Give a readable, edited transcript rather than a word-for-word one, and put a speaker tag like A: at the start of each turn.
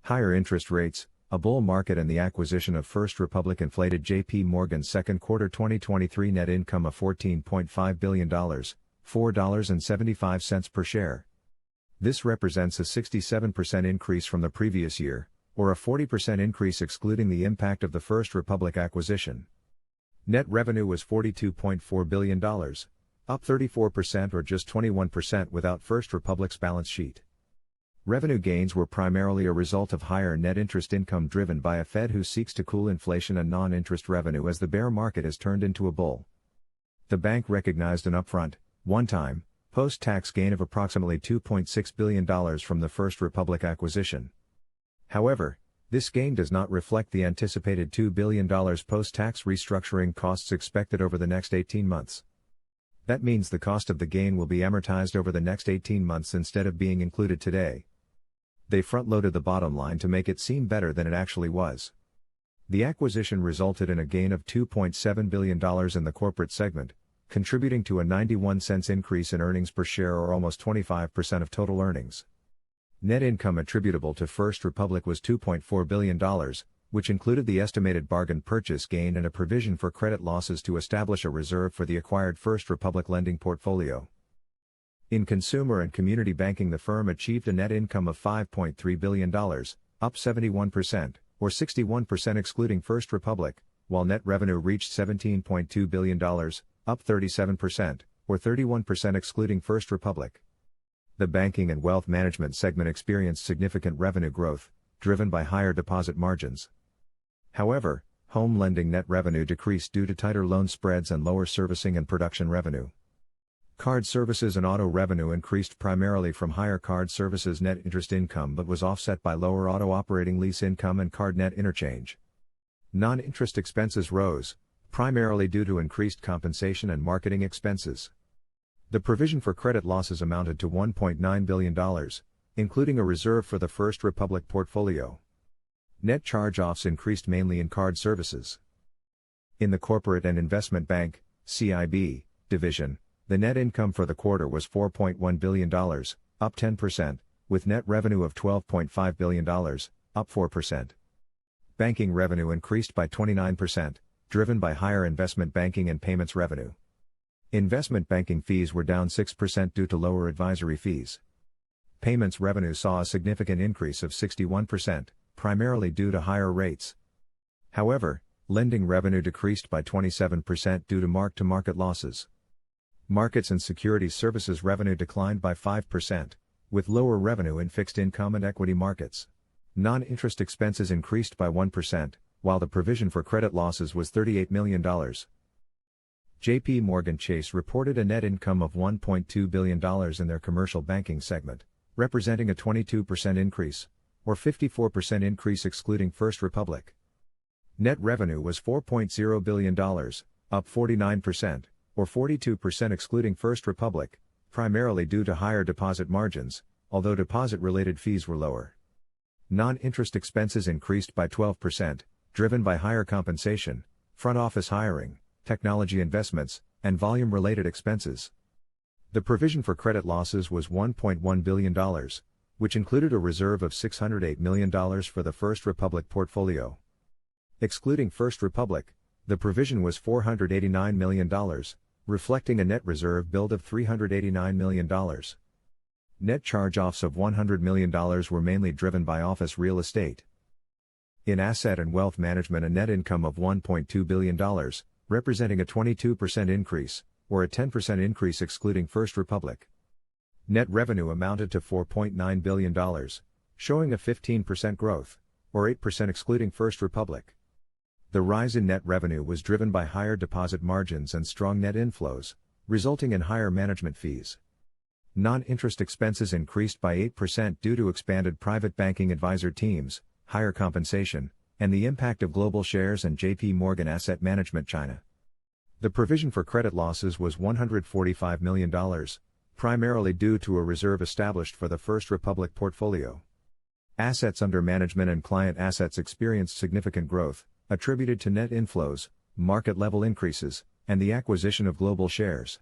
A: Higher interest rates, a bull market and the acquisition of First Republic inflated J.P. Morgan's second quarter 2023 net income of $14.5 billion, $4.75 per share. This represents a 67% increase from the previous year, or a 40% increase excluding the impact of the First Republic acquisition. Net revenue was $42.4 billion, up 34% or just 21% without First Republic's balance sheet. Revenue gains were primarily a result of higher net interest income driven by a Fed who seeks to cool inflation and non-interest revenue as the bear market has turned into a bull. The bank recognized an upfront, one-time, post-tax gain of approximately $2.6 billion from the First Republic acquisition. However, this gain does not reflect the anticipated $2 billion post-tax restructuring costs expected over the next 18 months. That means the cost of the gain will be amortized over the next 18 months instead of being included today. They front-loaded the bottom line to make it seem better than it actually was. The acquisition resulted in a gain of $2.7 billion in the corporate segment, contributing to a 91-cent increase in earnings per share or almost 25% of total earnings. Net income attributable to First Republic was $2.4 billion, which included the estimated bargain purchase gain and a provision for credit losses to establish a reserve for the acquired First Republic lending portfolio. In consumer and community banking, the firm achieved a net income of $5.3 billion, up 71%, or 61% excluding First Republic, while net revenue reached $17.2 billion, up 37%, or 31% excluding First Republic. The banking and wealth management segment experienced significant revenue growth, driven by higher deposit margins. However, home lending net revenue decreased due to tighter loan spreads and lower servicing and production revenue. Card services and auto revenue increased primarily from higher card services net interest income but was offset by lower auto operating lease income and card net interchange. Non-interest expenses rose, primarily due to increased compensation and marketing expenses. The provision for credit losses amounted to $1.9 billion, including a reserve for the First Republic portfolio. Net charge-offs increased mainly in card services. In the Corporate and Investment Bank (CIB) division, the net income for the quarter was $4.1 billion, up 10%, with net revenue of $12.5 billion, up 4%. Banking revenue increased by 29%, driven by higher investment banking and payments revenue. Investment banking fees were down 6% due to lower advisory fees. Payments revenue saw a significant increase of 61%, primarily due to higher rates. However, lending revenue decreased by 27% due to mark-to-market losses. Markets and securities services revenue declined by 5%, with lower revenue in fixed income and equity markets. Non-interest expenses increased by 1%, while the provision for credit losses was $38 million. J.P. Morgan Chase reported a net income of $1.2 billion in their commercial banking segment, representing a 22% increase, or 54% increase excluding First Republic. Net revenue was $4.0 billion, up 49%, or 42% excluding First Republic, primarily due to higher deposit margins, although deposit-related fees were lower. Non-interest expenses increased by 12%, driven by higher compensation, front-office hiring, technology investments, and volume-related expenses. The provision for credit losses was $1.1 billion, which included a reserve of $608 million for the First Republic portfolio. Excluding First Republic, the provision was $489 million, reflecting a net reserve build of $389 million. Net charge-offs of $100 million were mainly driven by office real estate. In asset and wealth management, a net income of $1.2 billion, representing a 22% increase, or a 10% increase excluding First Republic. Net revenue amounted to $4.9 billion, showing a 15% growth, or 8% excluding First Republic. The rise in net revenue was driven by higher deposit margins and strong net inflows, resulting in higher management fees. Non-interest expenses increased by 8% due to expanded private banking advisor teams, higher compensation, and the impact of global shares and J.P. Morgan Asset Management China. The provision for credit losses was $145 million, primarily due to a reserve established for the First Republic portfolio. Assets under management and client assets experienced significant growth, attributed to net inflows, market level increases, and the acquisition of global shares.